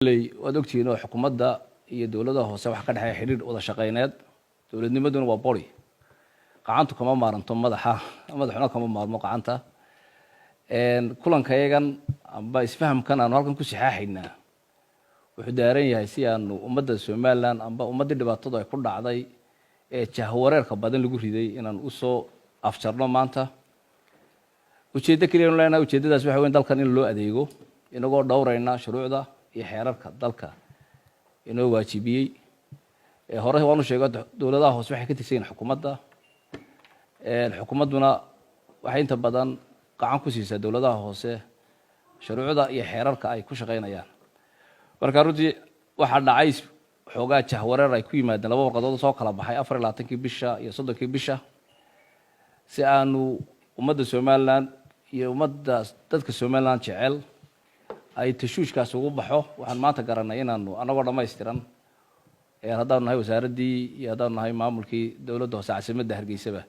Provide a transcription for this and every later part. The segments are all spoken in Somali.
waad ogtihiin oo xukuumadda iyo dawladda hoose wax ka dhaxay xiriir wada shaqeyneed dawladnimaduna waa bori qacantu kama maaranto madaxuna kama maarmo qacanta kulankayagan amba isfahamkan aan halkan ku saxaaxaynaa wuxuu daaran yahay si aanu ummadda Soomaaliland amba ummadda dhibaatadu ay ku dhacday ee jahwareerka badan lagu riday inaan u soo afjarno maanta ujeedada kaliya oo leenahay ujeedadaas waxa weyn dalkan in loo adeego inagoo dhowrayna shuruucda iyo xeerarka dalka inoo waajibiyay hore waanu sheegay dawladaha hoose waxay ka tirsan xukuumadda xukuumaduna waxay inta badan gacan ku siisaa dawladaha hoose shuruucda iyo xeerarka ay ku shaqeynayaan marka runtii waxa dhacay xoogaa jahwareer ay ku yimaadeen laba warqadood soo kala baxay 24kii bisha iyo 30kii bisha si aanu ummadda Soomaaliland iyo ummadda dadka Soomaaliland jecel ay tashuushkaas ugu baxo waxaan maanta garanay inaanu anagoo dhameystiran haddaan nahay wasaaradii iyo haddaan nahay maamulkii dawladda hoose caasimadda Hargeysa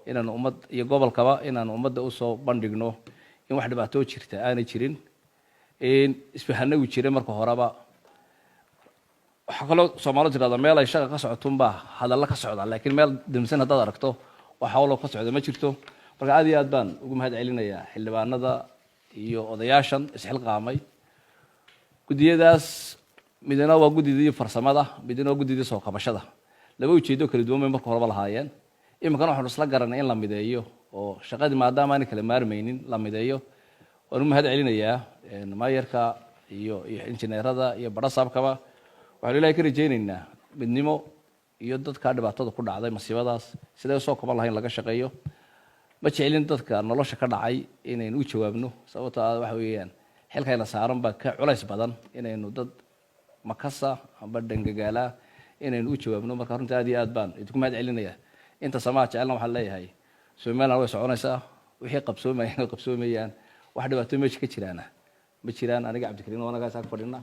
inaanu ummad iyo gobolkaba inaanu ummadda u soo bandhigno in wax dhibaato jirta aanay jirin isfahanay jiray marka horeba waxa kale Soomaalidu tirada meel ay shaqa ka socotunba hadalla ka socda laakiin meel damsan haddaad aragto waxa hawlo ka socda ma jirto marka aad iyo aad baan ugu mahad celinayaa xildhibaanada iyo odayaashan isxilqaamay gudiyadaas midna waa gudidii farsamada midna waa gudidii soo kabashada laba ujeedo kala duwan marka horeba lahaayeen imkan waxaan isla garanay in la mideeyo oo shaqadii maadaama aan kala maarmaynin la mideeyo waan u mahad celinayaa maayarka iyo injineerada iyo barasaabkaba waxaan ilaahay ka rajaynaynaa midnimo iyo dadka dhibaatada ku dhacday masiibadaas sidee soo kaban lahayn laga shaqeeyo ma jeclin dadka nolosha ka dhacay inaynu u jawaabno sababtoo ah waxa weeyaan xilkayna saaran ba ka culays badan inaynu dad makasa amba dhangagaala inaynu u jawaabno marka runtii aad iyo aad baan idinku mahad celinayaa inta samaa jecelna waxaan leeyahay Soomaaliland way soconaysaa wixii qabsoomayaan wax dhibaato meesha ka jiraana ma jiraan aniga Cabdikariin oo naga saak fadhina